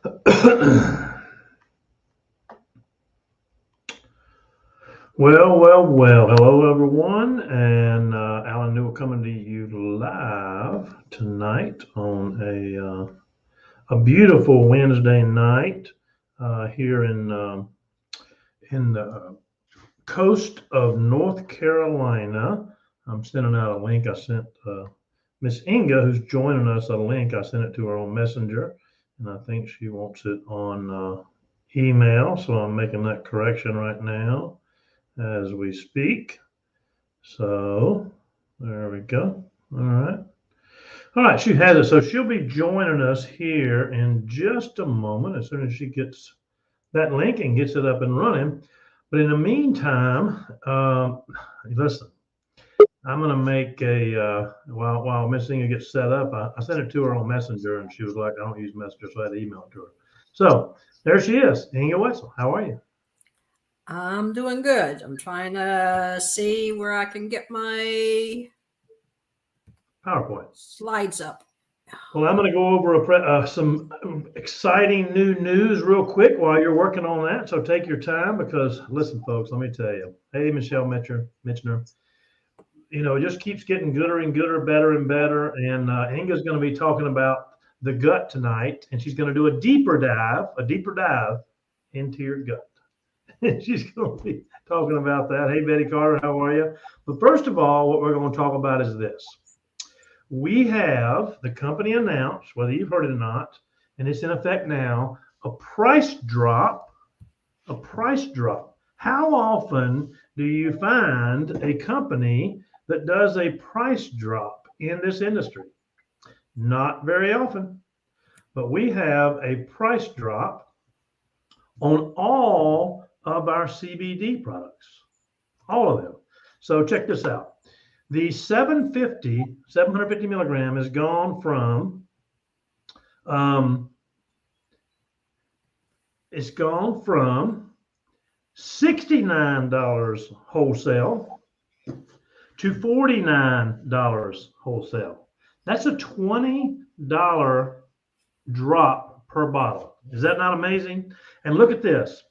Well. Hello, everyone. And Alan Newell coming to you live tonight on a beautiful Wednesday night here in the coast of North Carolina. I'm sending out a link. I sent Miss Inge, who's joining us, a link. I sent it to her on Messenger, and I think she wants it on email. So I'm making that correction right now as we speak. So there we go. All right. All right. She has it. So she'll be joining us here in just a moment as soon as she gets that link and gets it up and running. But in the meantime, listen, I'm going to make while Miss Inga gets set up, I sent it to her on Messenger and she was like, I don't use Messenger, so I had to email it to her. So there she is, Inge Wetzel. How are you? I'm doing good. I'm trying to see where I can get my PowerPoint slides up. Well, I'm going to go over some exciting new news real quick while you're working on that. So take your time because, listen, folks, let me tell you. Hey, Michelle Mitchner, it just keeps getting gooder and gooder, better and better. And Inga's going to be talking about the gut tonight, and she's going to do a deeper dive into your gut. She's going to be talking about that. Hey, Betty Carter, how are you? But first of all, what we're going to talk about is this. We have the company announced, whether you've heard it or not, and it's in effect now, a price drop. A price drop. How often do you find a company that does a price drop in this industry? Not very often, but we have a price drop on all of our CBD products, all of them. So check this out. The 750 milligram has gone from $69 wholesale to $49 wholesale. That's a $20 drop per bottle. Is that not amazing? And look at this.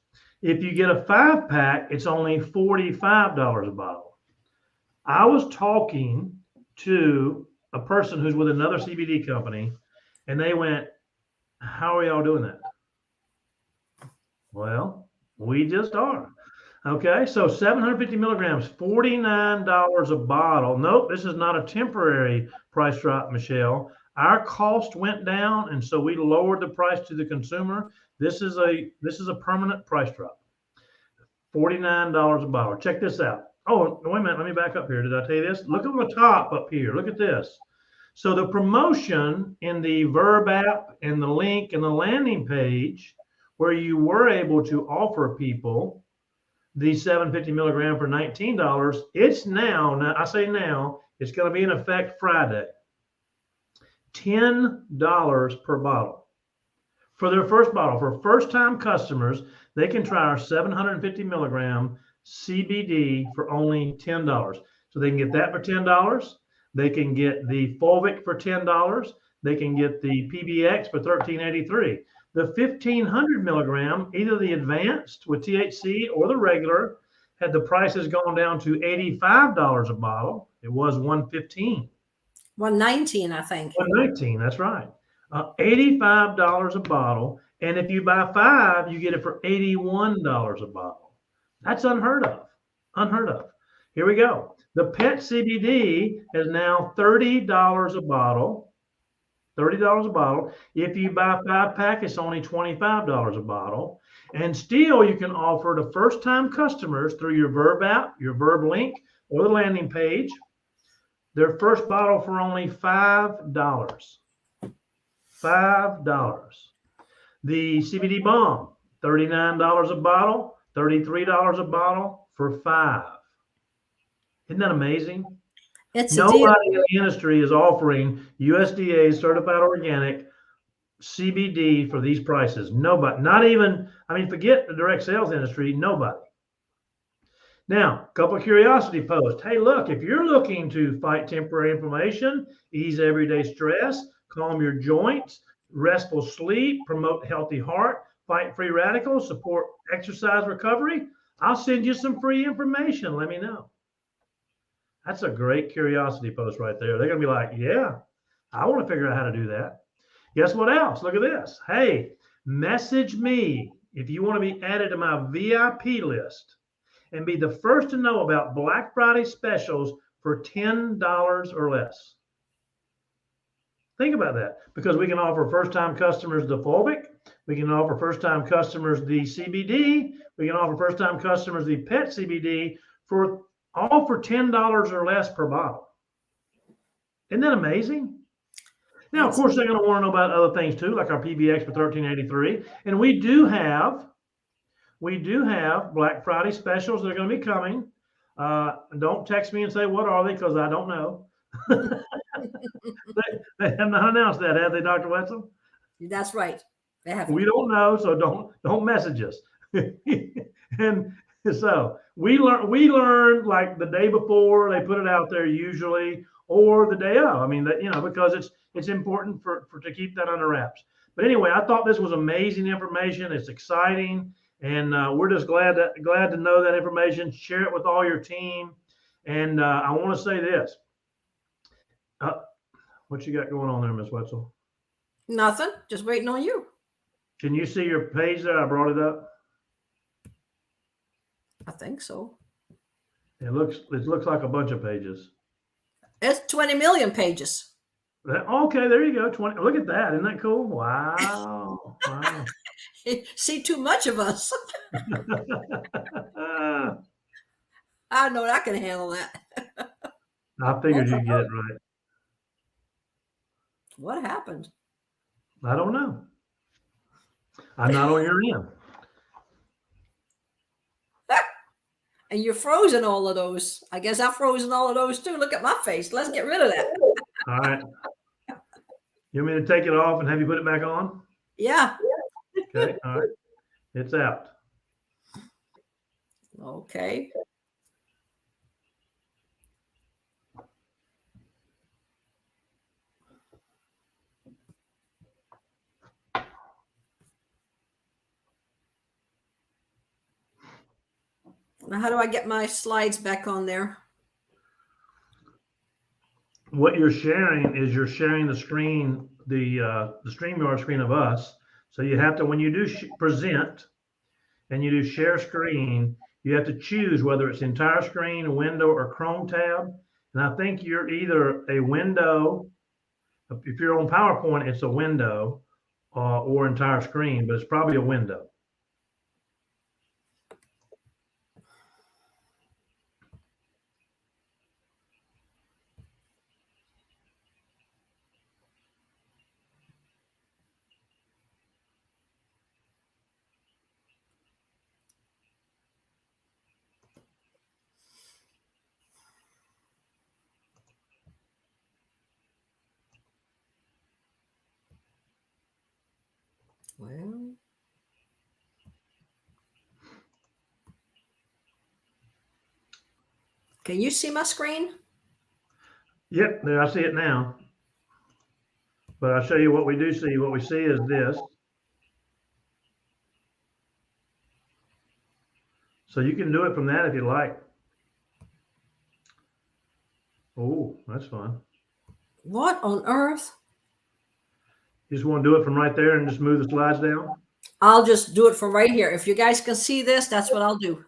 If you get a 5-pack, it's only $45 a bottle. I was talking to a person who's with another CBD company, and they went, how are y'all doing that? Well, we just are. Okay, so 750 milligrams, $49 a bottle. Nope, this is not a temporary price drop, Michelle. Our cost went down, and so we lowered the price to the consumer. This is a permanent price drop. $49 a bottle. Check this out. Oh, wait a minute. Let me back up here. Did I tell you this? Look at the top up here. Look at this. So the promotion in the Verb app and the link and the landing page where you were able to offer people the 750 milligram for $19, it's now I say now, it's going to be in effect Friday. $10 per bottle. For their first bottle, for first-time customers, they can try our 750 milligram CBD for only $10. So they can get that for $10. They can get the Fulvic for $10. They can get the PBX for $13.83. The 1500 milligram, either the advanced with THC or the regular, had the prices gone down to $85 a bottle. It was $115. $119, I think. $119, that's right. $85 a bottle. And if you buy 5, you get it for $81 a bottle. That's unheard of. Unheard of. Here we go. The pet CBD is now $30 a bottle. $30 a bottle. If you buy 5-pack, it's only $25 a bottle. And still, you can offer to first-time customers through your Verb app, your Verb link, or the landing page, their first bottle for only $5. $5. The CBD Bomb, $39 a bottle, $33 a bottle for $5. Isn't that amazing? Nobody in the industry is offering USDA certified organic CBD for these prices. Nobody, not even, forget the direct sales industry, nobody. Now, a couple of curiosity posts. Hey, look, if you're looking to fight temporary inflammation, ease everyday stress, calm your joints, restful sleep, promote healthy heart, fight free radicals, support exercise recovery. I'll send you some free information. Let me know. That's a great curiosity post right there. They're going to be like, yeah, I want to figure out how to do that. Guess what else? Look at this. Hey, message me if you want to be added to my VIP list and be the first to know about Black Friday specials for $10 or less. Think about that, because we can offer first-time customers the fulvic, we can offer first-time customers the CBD, we can offer first-time customers the pet CBD for all for $10 or less per bottle. Isn't that amazing? Now, of course, they're going to want to know about other things too, like our PBX for $13.83, and we do have Black Friday specials that are going to be coming. Don't text me and say what are they, because I don't know. They have not announced that, have they, Dr. Wetzel? That's right. They have. We don't know, so don't message us. And so we learn like the day before they put it out there usually, or the day of. I mean, that, because it's important for to keep that under wraps. But anyway, I thought this was amazing information. It's exciting, and we're just glad to know that information. Share it with all your team. And I want to say this. What you got going on there, Miss Wetzel? Nothing. Just waiting on you. Can you see your page there? I brought it up. I think so. It looks like a bunch of pages. It's 20 million pages. Okay, there you go. 20. Look at that. Isn't that cool? Wow. Wow. See too much of us. I know I can handle that. I figured you'd get it right. What happened? I don't know. I'm not on your end. And you're frozen all of those. I guess I've frozen all of those too. Look at my face. Let's get rid of that. All right. You want me to take it off and have you put it back on? Yeah. Okay. All right. It's out. Okay. Now, how do I get my slides back on there? What you're sharing is you're sharing the screen, the StreamYard screen of us. So you have to, when you do present and you do share screen, you have to choose whether it's entire screen, a window, or Chrome tab. And I think you're either a window. If you're on PowerPoint, it's a window or entire screen, but it's probably a window. Well, can you see my screen? Yep, there, I see it now. But I'll show you what we do see. What we see is this. So you can do it from that if you like. Oh, that's fun. What on earth? You just want to do it from right there and just move the slides down? I'll just do it from right here. If you guys can see this, that's what I'll do.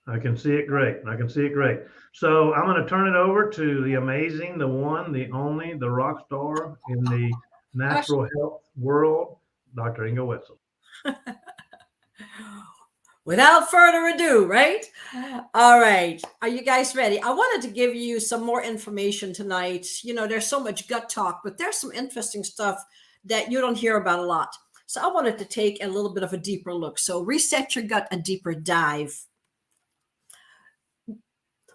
I can see it great. I can see it great. So I'm going to turn it over to the amazing, the one, the only, the rock star in the natural health world, Dr. Inge Wetzel. Without further ado, right? All right. Are you guys ready? I wanted to give you some more information tonight. There's so much gut talk, but there's some interesting stuff that you don't hear about a lot. So I wanted to take a little bit of a deeper look. So Reset Your Gut, a deeper dive.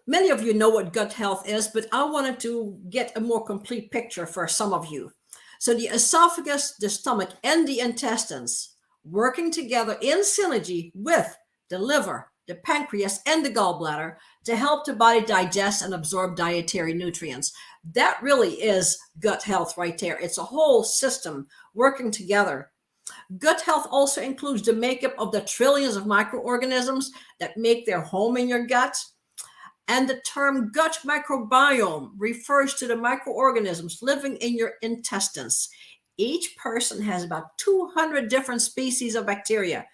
Many of you know what gut health is, but I wanted to get a more complete picture for some of you. So the esophagus, the stomach, and the intestines working together in synergy with the liver, the pancreas, and the gallbladder to help the body digest and absorb dietary nutrients. That really is gut health right there. It's a whole system working together. Gut health also includes the makeup of the trillions of microorganisms that make their home in your gut. And the term gut microbiome refers to the microorganisms living in your intestines. Each person has about 200 different species of bacteria,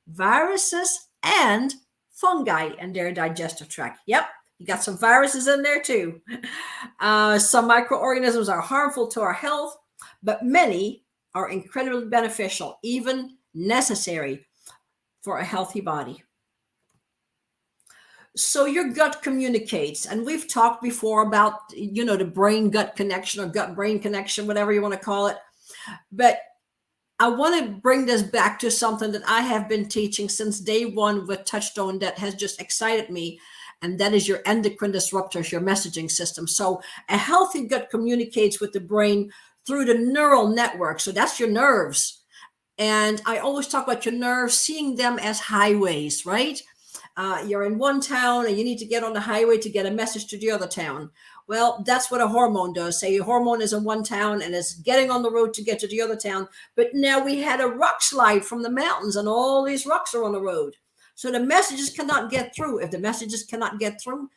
viruses, and fungi in their digestive tract. Yep, you got some viruses in there too. Some microorganisms are harmful to our health, but many are incredibly beneficial, even necessary for a healthy body. So your gut communicates, and we've talked before about, the brain gut connection or gut brain connection, whatever you want to call it. But I want to bring this back to something that I have been teaching since day one with Touchstone that has just excited me. And that is your endocrine disruptors, your messaging system. So a healthy gut communicates with the brain through the neural network. So that's your nerves. And I always talk about your nerves, seeing them as highways, right? You're in one town and you need to get on the highway to get a message to the other town. Well, that's what a hormone does. Say a hormone is in one town and it's getting on the road to get to the other town. But now we had a rock slide from the mountains and all these rocks are on the road. So the messages cannot get through. If the messages cannot get through,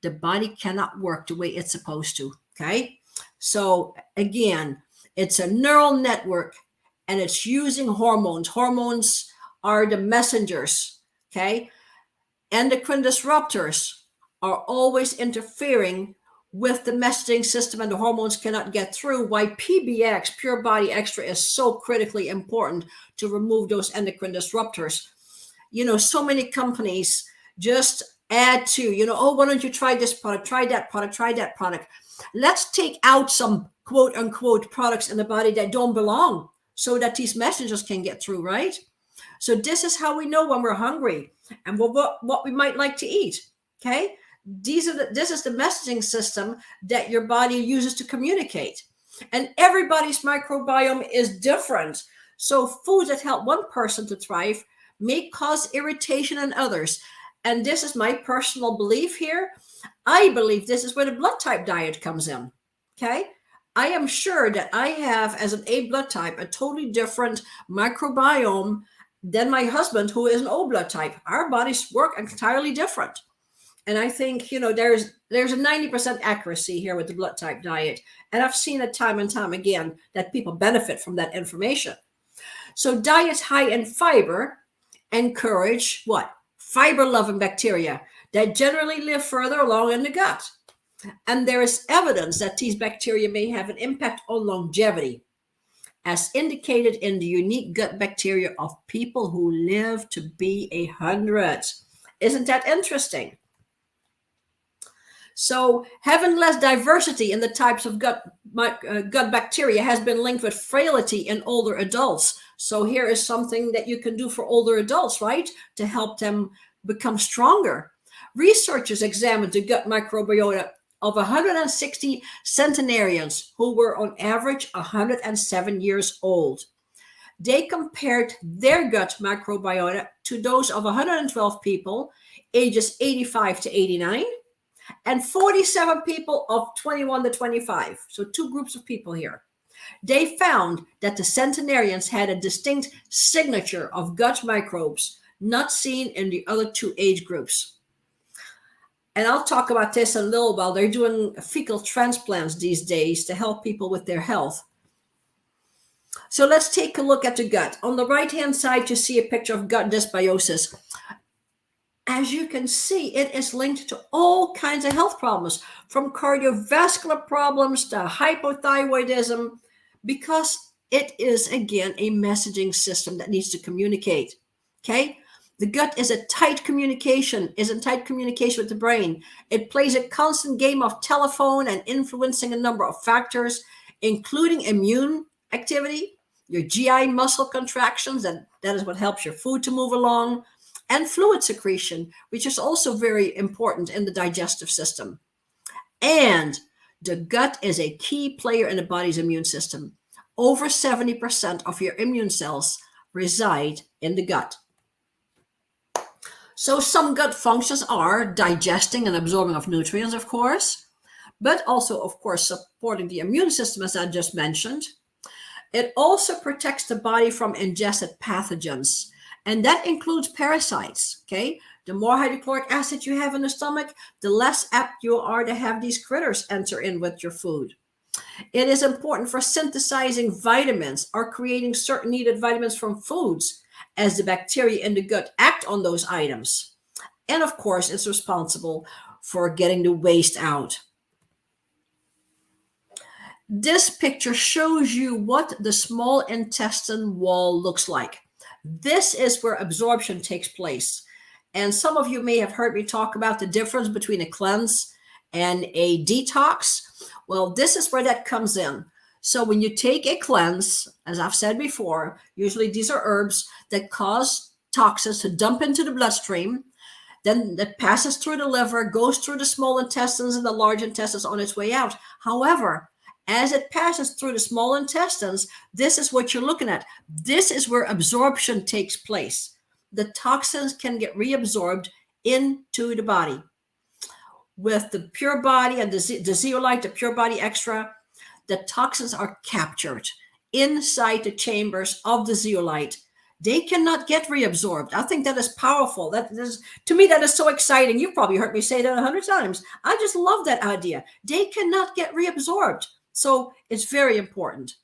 the body cannot work the way it's supposed to. Okay. So again, it's a neural network and it's using hormones. Hormones are the messengers. Okay. Endocrine disruptors are always interfering with the messaging system and the hormones cannot get through. Why PBX, Pure Body Extra, is so critically important to remove those endocrine disruptors. So many companies just add to, oh, why don't you try this product, try that product, try that product. Let's take out some quote unquote products in the body that don't belong so that these messages can get through, right? So this is how we know when we're hungry and what we might like to eat. Okay. This is the messaging system that your body uses to communicate. And everybody's microbiome is different. So foods that help one person to thrive may cause irritation in others. And this is my personal belief here. I believe this is where the blood type diet comes in. Okay. I am sure that I have, as an A blood type, a totally different microbiome than my husband, who is an O blood type. Our bodies work entirely different. And I think, there's a 90% accuracy here with the blood type diet. And I've seen it time and time again that people benefit from that information. So diets high in fiber encourage what? Fiber-loving bacteria that generally live further along in the gut. And there is evidence that these bacteria may have an impact on longevity, as indicated in the unique gut bacteria of people who live to be 100. Isn't that interesting? So having less diversity in the types of gut bacteria has been linked with frailty in older adults. So here is something that you can do for older adults, right? To help them become stronger. Researchers examined the gut microbiota of 160 centenarians who were on average 107 years old. They compared their gut microbiota to those of 112 people ages 85 to 89 and 47 people of 21 to 25. So two groups of people here. They found that the centenarians had a distinct signature of gut microbes not seen in the other two age groups. And I'll talk about this in a little while. They're doing fecal transplants these days to help people with their health. So let's take a look at the gut. On the right-hand side, you see a picture of gut dysbiosis. As you can see, it is linked to all kinds of health problems, from cardiovascular problems to hypothyroidism, because it is, again, a messaging system that needs to communicate. Okay? The gut is in tight communication with the brain. It plays a constant game of telephone and influencing a number of factors, including immune activity, your GI muscle contractions, and that is what helps your food to move along, and fluid secretion, which is also very important in the digestive system. And the gut is a key player in the body's immune system. Over 70% of your immune cells reside in the gut. So some gut functions are digesting and absorbing of nutrients, of course, but also, of course, supporting the immune system, as I just mentioned. It also protects the body from ingested pathogens, and that includes parasites. Okay. The more hydrochloric acid you have in the stomach, the less apt you are to have these critters enter in with your food. It is important for synthesizing vitamins or creating certain needed vitamins from foods, as the bacteria in the gut act on those items. And of course, it's responsible for getting the waste out. This picture shows you what the small intestine wall looks like. This is where absorption takes place. And some of you may have heard me talk about the difference between a cleanse and a detox. Well, this is where that comes in. So when you take a cleanse, as I've said before, usually these are herbs that cause toxins to dump into the bloodstream. Then that passes through the liver, goes through the small intestines and the large intestines on its way out. However, as it passes through the small intestines, this is what you're looking at. This is where absorption takes place. The toxins can get reabsorbed into the body. With the pure body and the zeolite, the pure body extra, the toxins are captured inside the chambers of the zeolite. They cannot get reabsorbed. I think that is powerful. That is, to me, that is so exciting. You've probably heard me say that 100 times. I just love that idea. They cannot get reabsorbed. So it's very important.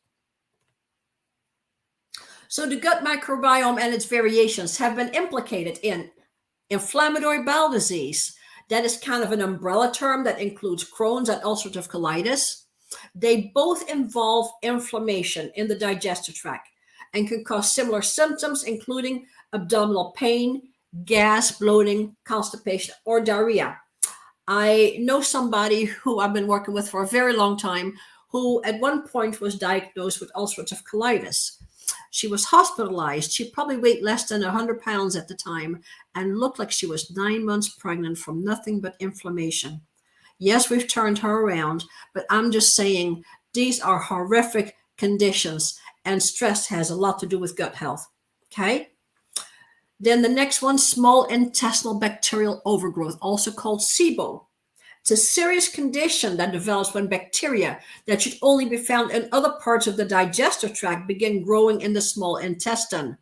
So the gut microbiome and its variations have been implicated in inflammatory bowel disease. That is kind of an umbrella term that includes Crohn's and ulcerative colitis. They both involve inflammation in the digestive tract and can cause similar symptoms, including abdominal pain, gas, bloating, constipation, or diarrhea. I know somebody who I've been working with for a very long time who at one point was diagnosed with ulcerative colitis. She was hospitalized. She probably weighed less than 100 pounds at the time and looked like she was 9 months pregnant from nothing but inflammation. Yes, we've turned her around, but I'm just saying these are horrific conditions, and stress has a lot to do with gut health. Okay? Then the next one, small intestinal bacterial overgrowth, also called SIBO. It's a serious condition that develops when bacteria that should only be found in other parts of the digestive tract begin growing in the small intestine.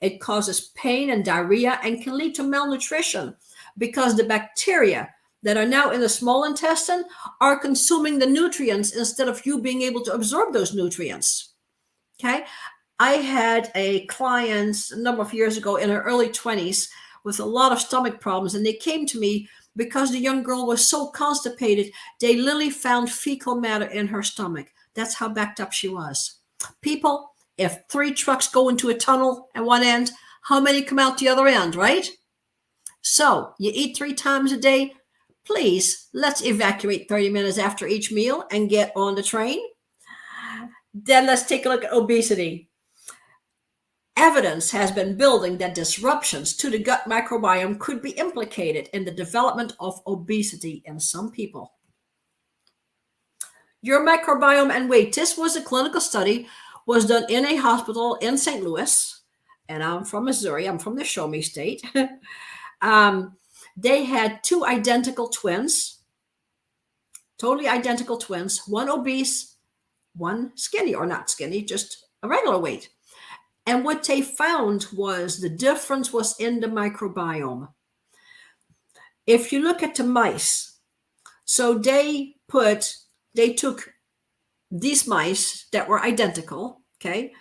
It causes pain and diarrhea and can lead to malnutrition because the bacteria that are now in the small intestine are consuming the nutrients instead of you being able to absorb those nutrients. Okay. I had a client a number of years ago in her early 20s with a lot of stomach problems, and they came to me because the young girl was so constipated, they literally found fecal matter in her stomach. That's how backed up she was. People, if 3 trucks go into a tunnel at one end, how many come out the other end, right? So you eat 3 times a day. Please, let's evacuate 30 minutes after each meal and get on the train. Then let's take a look at obesity. Evidence has been building that disruptions to the gut microbiome could be implicated in the development of obesity in some people. Your microbiome and weight. This was a clinical study, was done in a hospital in St. Louis, and I'm from Missouri. I'm from the Show Me State. They had 2 identical twins, totally identical twins, one obese, one skinny, or not skinny, just a regular weight. And what they found was the difference was in the microbiome. If you look at the mice, so they took these mice that were identical, okay?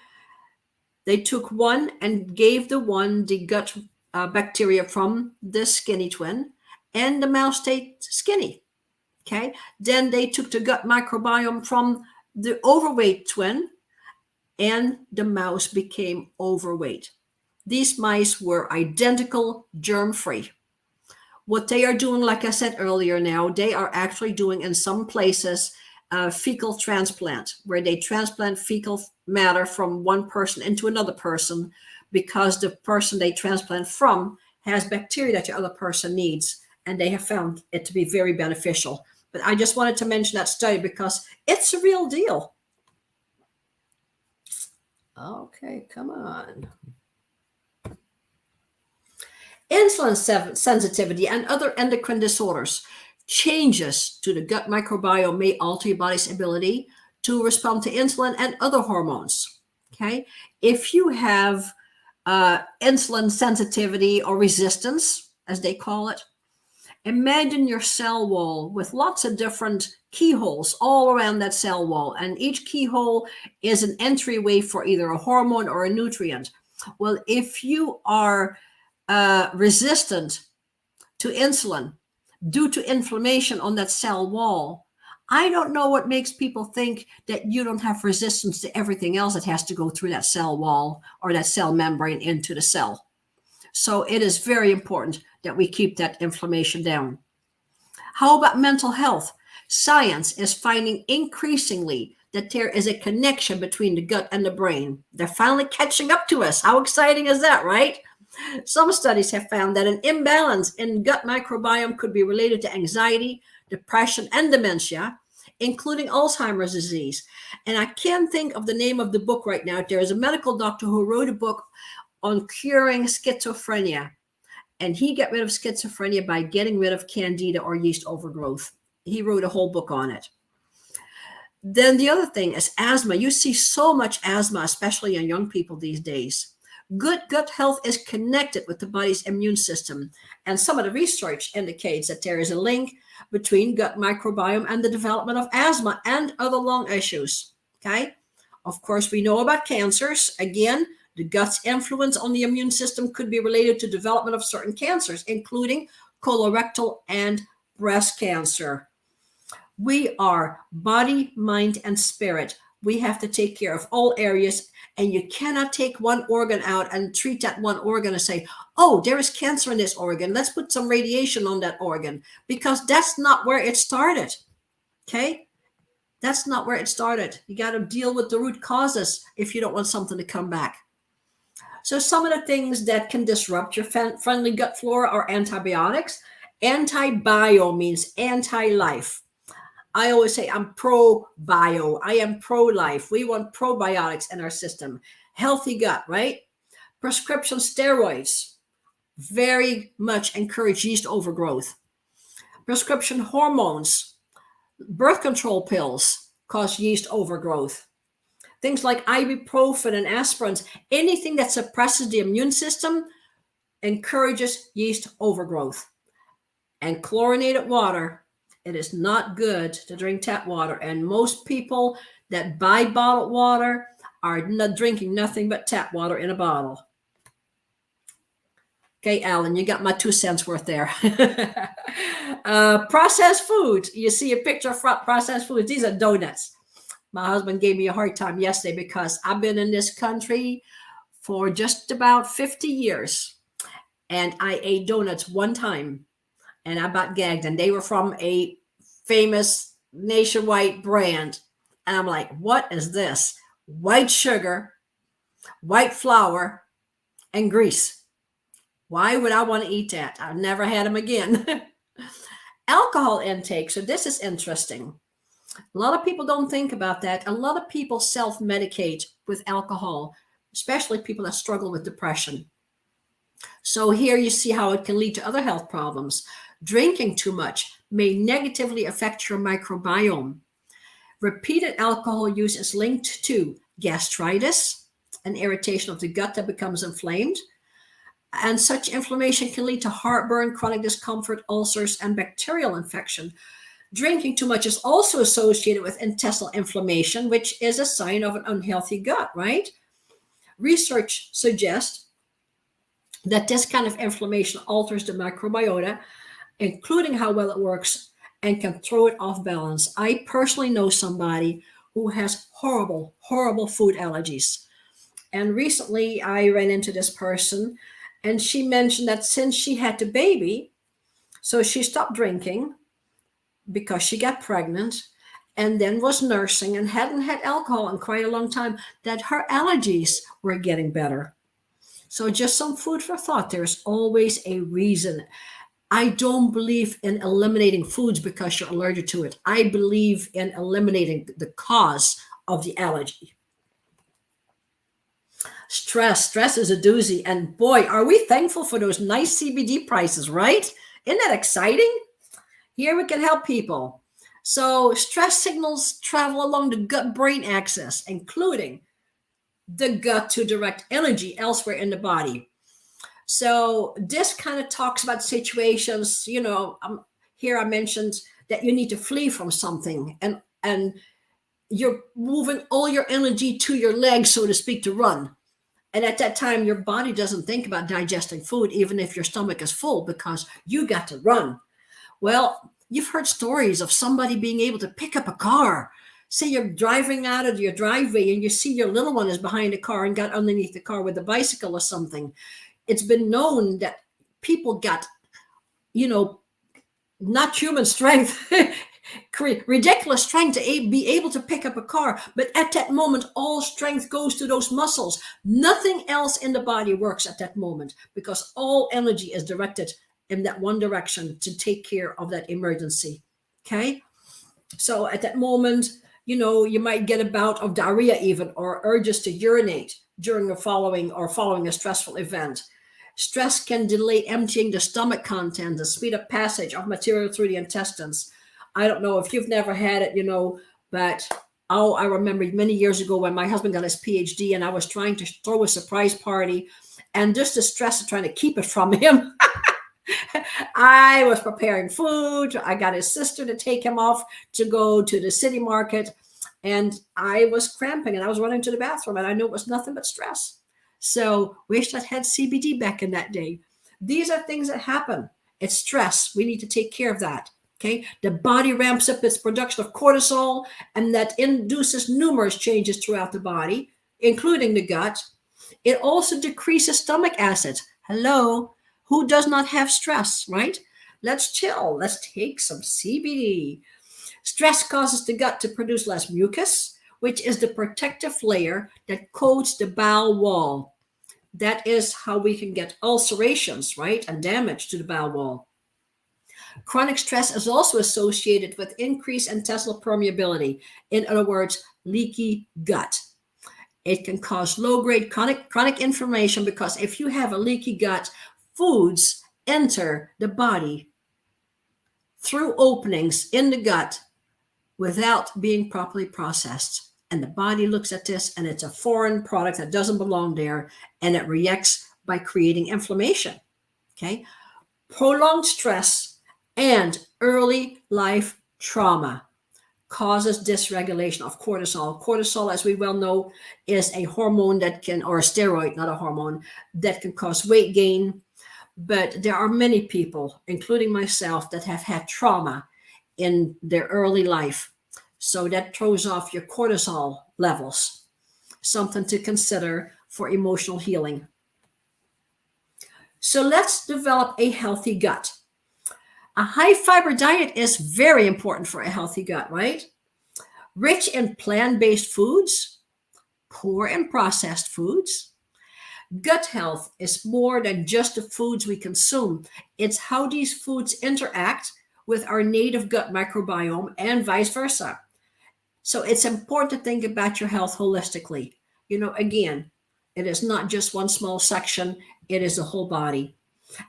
They took one and gave the one the gut bacteria from the skinny twin, and the mouse stayed skinny, okay? Then they took the gut microbiome from the overweight twin, and the mouse became overweight. These mice were identical, germ-free. What they are doing, like I said earlier now, they are actually doing in some places fecal transplant, where they transplant fecal matter from one person into another person because the person they transplant from has bacteria that the other person needs, and they have found it to be very beneficial. But I just wanted to mention that study because it's a real deal. Okay, come on. Insulin sensitivity and other endocrine disorders. Changes to the gut microbiome may alter your body's ability to respond to insulin and other hormones. Okay. If you have insulin sensitivity or resistance, as they call it, imagine your cell wall with lots of different keyholes all around that cell wall. And each keyhole is an entryway for either a hormone or a nutrient. Well, if you are resistant to insulin due to inflammation on that cell wall, I don't know what makes people think that you don't have resistance to everything else that has to go through that cell wall or that cell membrane into the cell. So it is very important that we keep that inflammation down. How about mental health? Science is finding increasingly that there is a connection between the gut and the brain. They're finally catching up to us. How exciting is that, right? Some studies have found that an imbalance in gut microbiome could be related to anxiety, depression, and dementia, including Alzheimer's disease. And I can't think of the name of the book right now. There is a medical doctor who wrote a book on curing schizophrenia. And he got rid of schizophrenia by getting rid of candida or yeast overgrowth. He wrote a whole book on it. Then the other thing is asthma. You see so much asthma, especially in young people these days. Good gut health is connected with the body's immune system. And some of the research indicates that there is a link between gut microbiome and the development of asthma and other lung issues. Okay. Of course, we know about cancers. Again, the gut's influence on the immune system could be related to development of certain cancers, including colorectal and breast cancer. We are body, mind, and spirit. We have to take care of all areas, and you cannot take one organ out and treat that one organ and say, oh, there is cancer in this organ. Let's put some radiation on that organ, because that's not where it started. Okay? That's not where it started. You got to deal with the root causes if you don't want something to come back. So some of the things that can disrupt your friendly gut flora are antibiotics. Anti-bio means anti-life. I always say I'm pro-bio. I am pro-life. We want probiotics in our system. Healthy gut, right? Prescription steroids very much encourage yeast overgrowth. Prescription hormones, birth control pills cause yeast overgrowth. Things like ibuprofen and aspirins, anything that suppresses the immune system encourages yeast overgrowth. And chlorinated water, it is not good to drink tap water. And most people that buy bottled water are not drinking nothing but tap water in a bottle. Okay, Alan, you got my 2 cents worth there. Processed foods. You see a picture of processed foods. These are donuts. My husband gave me a hard time yesterday because I've been in this country for just about 50 years. And I ate donuts one time and I about gagged. And they were from a famous nationwide brand. And I'm like, what is this? White sugar, white flour, and grease. Why would I want to eat that? I've never had them again. Alcohol intake. So this is interesting. A lot of people don't think about that. A lot of people self-medicate with alcohol, especially people that struggle with depression. So here you see how it can lead to other health problems. Drinking too much may negatively affect your microbiome. Repeated alcohol use is linked to gastritis, an irritation of the gut that becomes inflamed. And such inflammation can lead to heartburn, chronic discomfort, ulcers, and bacterial infection. Drinking too much is also associated with intestinal inflammation, which is a sign of an unhealthy gut, right? Research suggests that this kind of inflammation alters the microbiota, including how well it works, and can throw it off balance. I personally know somebody who has horrible, horrible food allergies. And recently I ran into this person, and she mentioned that since she had the baby, so she stopped drinking because she got pregnant and then was nursing and hadn't had alcohol in quite a long time, that her allergies were getting better. So just some food for thought. There's always a reason. I don't believe in eliminating foods because you're allergic to it. I believe in eliminating the cause of the allergy. Stress is a doozy. And boy, are we thankful for those nice CBD prices, right? Isn't that exciting? Here we can help people. So stress signals travel along the gut-brain axis, including the gut to direct energy elsewhere in the body. So this kind of talks about situations, here I mentioned that you need to flee from something, and you're moving all your energy to your legs, so to speak, to run. And at that time, your body doesn't think about digesting food, even if your stomach is full, because you got to run. Well, you've heard stories of somebody being able to pick up a car. Say you're driving out of your driveway and you see your little one is behind the car and got underneath the car with a bicycle or something. It's been known that people got, not human strength, ridiculous strength to be able to pick up a car. But at that moment, all strength goes to those muscles. Nothing else in the body works at that moment because all energy is directed in that one direction to take care of that emergency. Okay. So at that moment, you might get a bout of diarrhea even, or urges to urinate during following a stressful event. Stress can delay emptying the stomach contents and speed up passage of material through the intestines. I don't know if you've never had it, but I remember many years ago when my husband got his PhD and I was trying to throw a surprise party, and just the stress of trying to keep it from him. I was preparing food. I got his sister to take him off to go to the city market, and I was cramping and I was running to the bathroom, and I knew it was nothing but stress. So wish I had CBD back in that day. These are things that happen. It's stress. We need to take care of that. Okay. The body ramps up its production of cortisol, and that induces numerous changes throughout the body, including the gut. It also decreases stomach acid. Hello. Who does not have stress, right? Let's chill. Let's take some CBD. Stress causes the gut to produce less mucus, which is the protective layer that coats the bowel wall. That is how we can get ulcerations, right? And damage to the bowel wall. Chronic stress is also associated with increased intestinal permeability. In other words, leaky gut. It can cause low-grade chronic inflammation because if you have a leaky gut, foods enter the body through openings in the gut without being properly processed. And the body looks at this and it's a foreign product that doesn't belong there, and it reacts by creating inflammation. Okay. Prolonged stress and early life trauma causes dysregulation of cortisol. Cortisol, as we well know, is a hormone or a steroid, not a hormone, that can cause weight gain. But there are many people, including myself, that have had trauma in their early life. So that throws off your cortisol levels. Something to consider for emotional healing. So let's develop a healthy gut. A high fiber diet is very important for a healthy gut, right? Rich in plant-based foods, poor in processed foods. Gut health is more than just the foods we consume. It's how these foods interact with our native gut microbiome and vice versa. So it's important to think about your health holistically. Again, it is not just one small section, it is the whole body.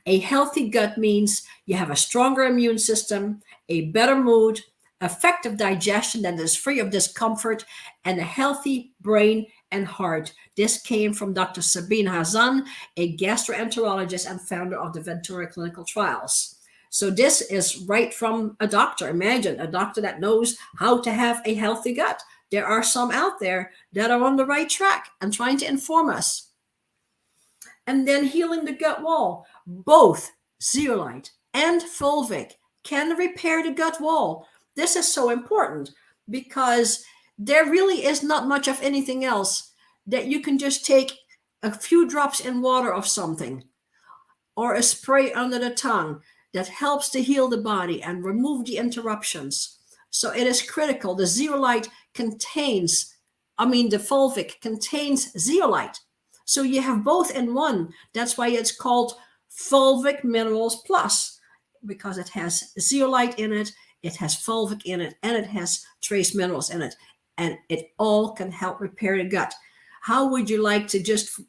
A healthy gut means you have a stronger immune system, a better mood, effective digestion that is free of discomfort, and a healthy brain and heart. This came from Dr. Sabine Hazan, a gastroenterologist and founder of the Ventura Clinical Trials. So this is right from a doctor. Imagine a doctor that knows how to have a healthy gut. There are some out there that are on the right track and trying to inform us. And then healing the gut wall. Both zeolite and fulvic can repair the gut wall. This is so important because there really is not much of anything else that you can just take a few drops in water of something or a spray under the tongue that helps to heal the body and remove the interruptions. So it is critical. The zeolite contains, the fulvic contains zeolite. So you have both in one. That's why it's called Fulvic Minerals Plus, because it has zeolite in it, it has fulvic in it, and it has trace minerals in it. And it all can help repair the gut. How would you like to just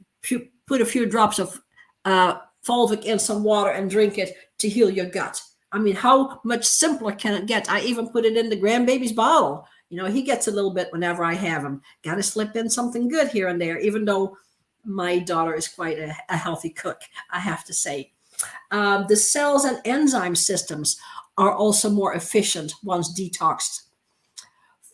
put a few drops of fulvic in some water and drink it to heal your gut? I mean, how much simpler can it get? I even put it in the grandbaby's bottle. You know, he gets a little bit whenever I have him. Got to slip in something good here and there, even though my daughter is quite a healthy cook, I have to say. The cells and enzyme systems are also more efficient once detoxed.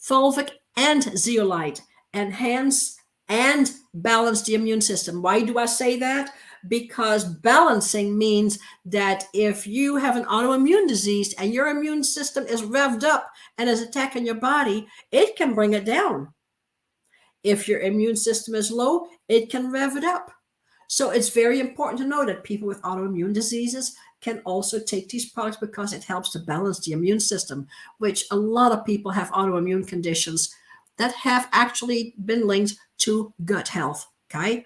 Fulvic and zeolite enhance and balance the immune system. Why do I say that? Because balancing means that if you have an autoimmune disease and your immune system is revved up and is attacking your body, it can bring it down. If your immune system is low, it can rev it up. So it's very important to know that people with autoimmune diseases can also take these products because it helps to balance the immune system, which a lot of people have autoimmune conditions that have actually been linked to gut health. Okay.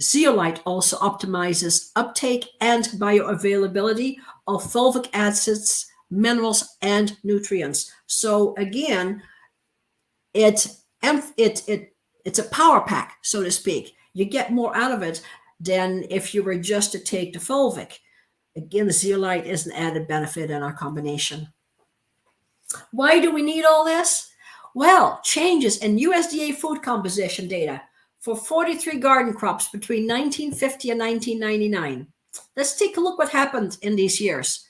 Zeolite also optimizes uptake and bioavailability of fulvic acids, minerals, and nutrients. So again, it's a power pack, so to speak. You get more out of it than if you were just to take the fulvic. Again, the zeolite is an added benefit in our combination. Why do we need all this? Well, changes in USDA food composition data for 43 garden crops between 1950 and 1999. Let's take a look what happened in these years.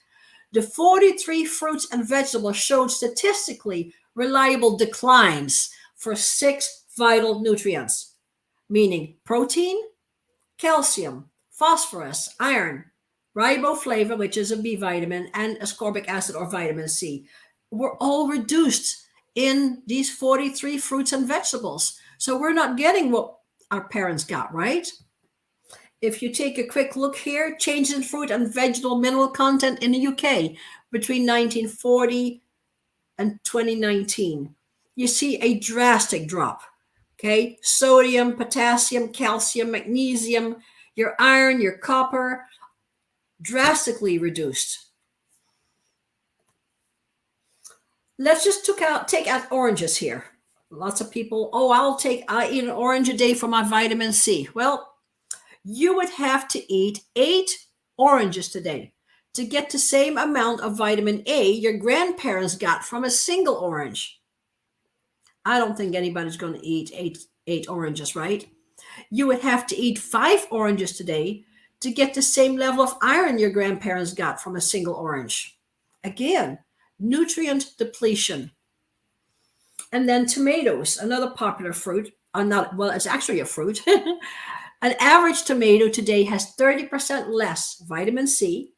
The 43 fruits and vegetables showed statistically reliable declines for 6 vital nutrients, meaning protein, calcium, phosphorus, iron, riboflavin, which is a B vitamin, and ascorbic acid or vitamin C, were all reduced in these 43 fruits and vegetables. So we're not getting what our parents got, right? If you take a quick look here, changes in fruit and vegetable mineral content in the UK between 1940 and 2019, you see a drastic drop. Okay, sodium, potassium, calcium, magnesium, your iron, your copper, drastically reduced. Let's just take out oranges here. Lots of people, I eat an orange a day for my vitamin C. Well, you would have to eat 8 oranges today to get the same amount of vitamin A your grandparents got from a single orange. I don't think anybody's going to eat eight oranges, right? You would have to eat 5 oranges today to get the same level of iron your grandparents got from a single orange. Again, nutrient depletion. And then tomatoes, another popular fruit. It's actually a fruit. An average tomato today has 30% less vitamin C,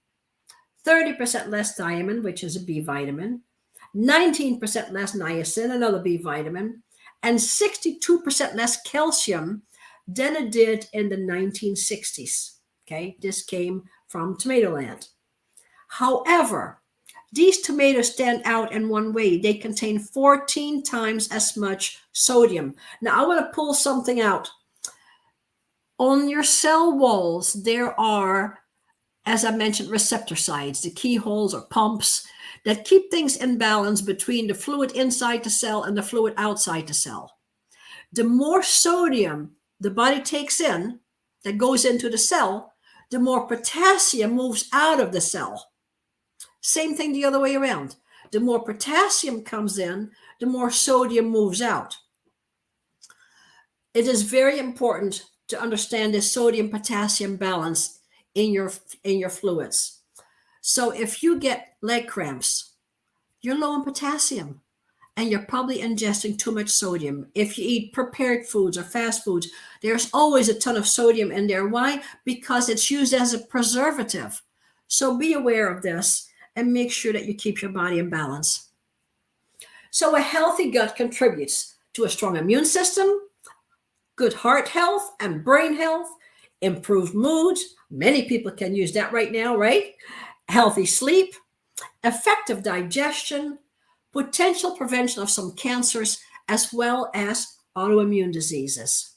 30% less thiamine, which is a B vitamin, 19% less niacin, another B vitamin, and 62% less calcium than it did in the 1960s. Okay, this came from Tomatoland. However, these tomatoes stand out in one way. They contain 14 times as much sodium. Now, I want to pull something out. On your cell walls, there are, as I mentioned, receptor sites, the keyholes or pumps that keep things in balance between the fluid inside the cell and the fluid outside the cell. The more sodium the body takes in that goes into the cell, the more potassium moves out of the cell. Same thing the other way around. The more potassium comes in, the more sodium moves out. It is very important to understand the sodium-potassium balance in your fluids. So if you get leg cramps, you're low in potassium and you're probably ingesting too much sodium. If you eat prepared foods or fast foods, there's always a ton of sodium in there. Why? Because it's used as a preservative. So be aware of this and make sure that you keep your body in balance. So a healthy gut contributes to a strong immune system, good heart health and brain health, improved mood. Many people can use that right now, right? Healthy sleep, effective digestion, potential prevention of some cancers, as well as autoimmune diseases.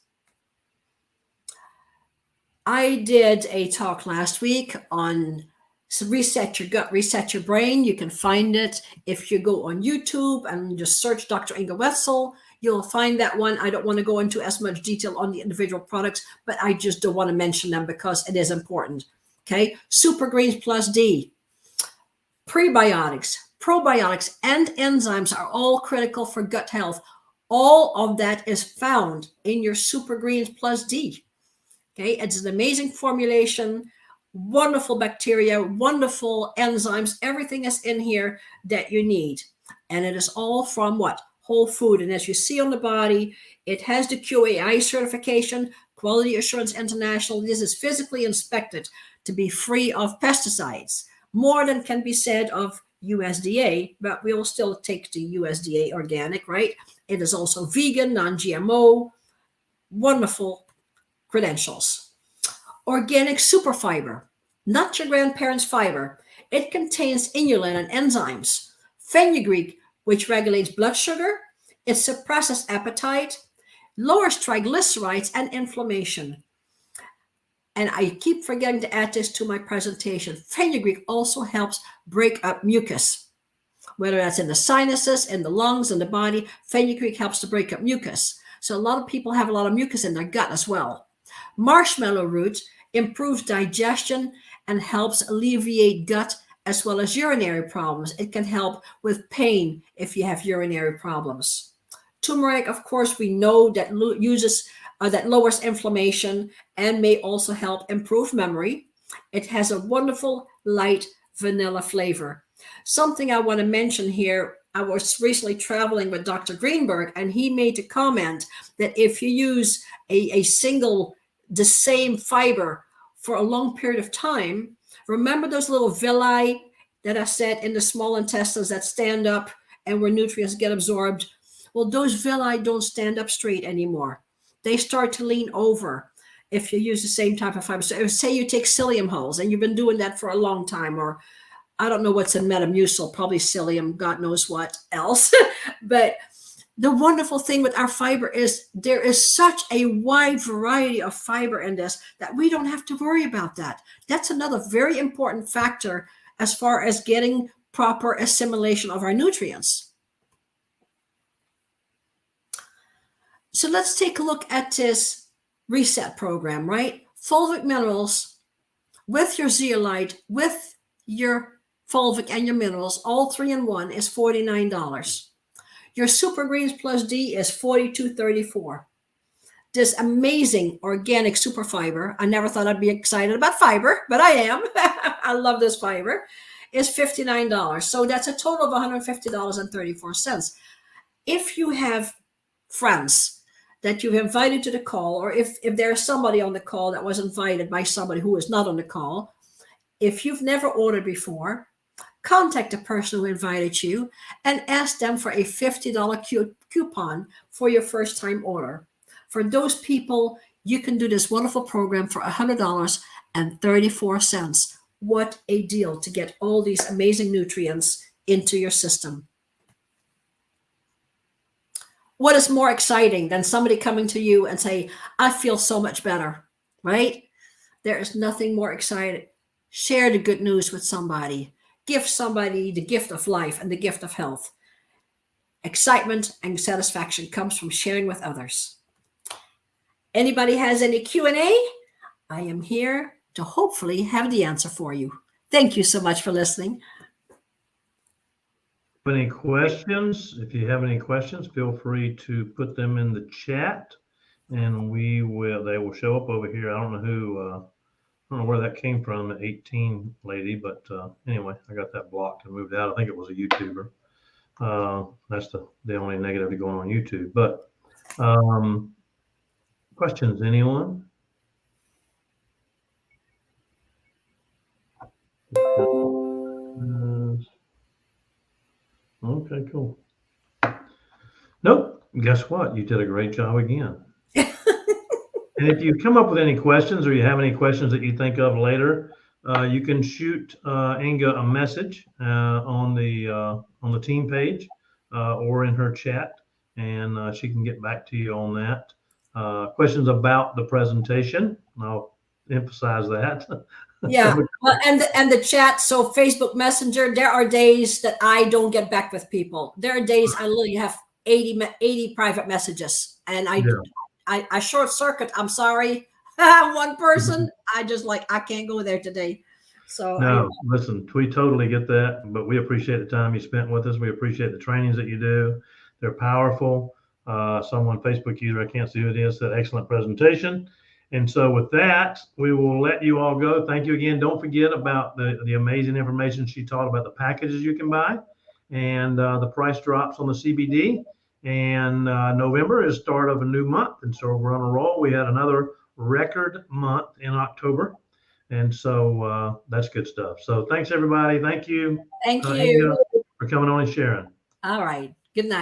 I did a talk last week on So reset your gut, reset your brain. You can find it if you go on YouTube and just search Dr. Inge Wetzel. You'll find that one. I don't want to go into as much detail on the individual products, but I just don't want to mention them because it is important. Okay. Super Greens Plus D. Prebiotics, probiotics, and enzymes are all critical for gut health. All of that is found in your Super Greens Plus D. Okay. It's an amazing formulation. Wonderful bacteria, wonderful enzymes, everything is in here that you need. And it is all from what? Whole food. And as you see on the body, it has the QAI certification, Quality Assurance International. This is physically inspected to be free of pesticides. More than can be said of USDA, but we will still take the USDA organic, right? It is also vegan, non-GMO, wonderful credentials. Organic super fiber, not your grandparents' fiber. It contains inulin and enzymes. Fenugreek, which regulates blood sugar. It suppresses appetite, lowers triglycerides and inflammation. And I keep forgetting to add this to my presentation. Fenugreek also helps break up mucus. Whether that's in the sinuses, in the lungs, in the body, fenugreek helps to break up mucus. So a lot of people have a lot of mucus in their gut as well. Marshmallow root improves digestion and helps alleviate gut as well as urinary problems. It can help with pain if you have urinary problems. Turmeric, of course, we know that that lowers inflammation and may also help improve memory. It has a wonderful light vanilla flavor. Something I want to mention here, I was recently traveling with Dr. Greenberg, and he made the comment that if you use a single, the same fiber for a long period of time, remember those little villi that I said in the small intestines that stand up and where nutrients get absorbed? Well, those villi don't stand up straight anymore. They start to lean over if you use the same type of fiber. So say you take psyllium hulls and you've been doing that for a long time, or I don't know what's in Metamucil, probably psyllium, God knows what else. But the wonderful thing with our fiber is there is such a wide variety of fiber in this that we don't have to worry about that. That's another very important factor as far as getting proper assimilation of our nutrients. So let's take a look at this reset program, right? Fulvic minerals with your zeolite, with your fulvic and your minerals, all 3 in 1 is $49. Your Super Greens Plus D is $42.34. This amazing organic super fiber, I never thought I'd be excited about fiber, but I am. I love this fiber, is $59. So that's a total of $150.34. If you have friends that you've invited to the call, or if there's somebody on the call that was invited by somebody who is not on the call, if you've never ordered before, contact the person who invited you and ask them for a $50 coupon for your first time order. For those people, you can do this wonderful program for $100.34. What a deal to get all these amazing nutrients into your system. What is more exciting than somebody coming to you and say, I feel so much better, right? There is nothing more exciting. Share the good news with somebody. Give somebody the gift of life and the gift of health. Excitement and satisfaction comes from sharing with others. Anybody has any Q&A? I am here to hopefully have the answer for you. Thank you so much for listening. Any questions? If you have any questions, feel free to put them in the chat, and they will show up over here. I don't know where that came from, the 18 lady, but anyway, I got that blocked and moved out. I think it was a YouTuber. That's the only negative going on YouTube. But questions, anyone? Okay, cool. Nope. Guess what? You did a great job again. And if you come up with any questions, or you have any questions that you think of later, you can shoot Inge a message on the team page or in her chat, and she can get back to you on that. Questions about the presentation, I'll emphasize that. Yeah. Well, and the chat. So Facebook Messenger. There are days that I don't get back with people. There are days I literally have 80 private messages, and Yeah. I short circuit. I'm sorry, one person. I just like I can't go there today. So No, listen, we totally get that, but we appreciate the time you spent with us. We appreciate the trainings that you do. They're powerful. Someone, Facebook user, I can't see who it is, said excellent presentation. And so with that, we will let you all go. Thank you again. Don't forget about the amazing information she taught about the packages you can buy, and the price drops on the CBD. And November is start of a new month. And so we're on a roll. We had another record month in October. And so that's good stuff. So thanks, everybody. Thank you, thank Inge, you. for coming on and sharing. All right. Good night.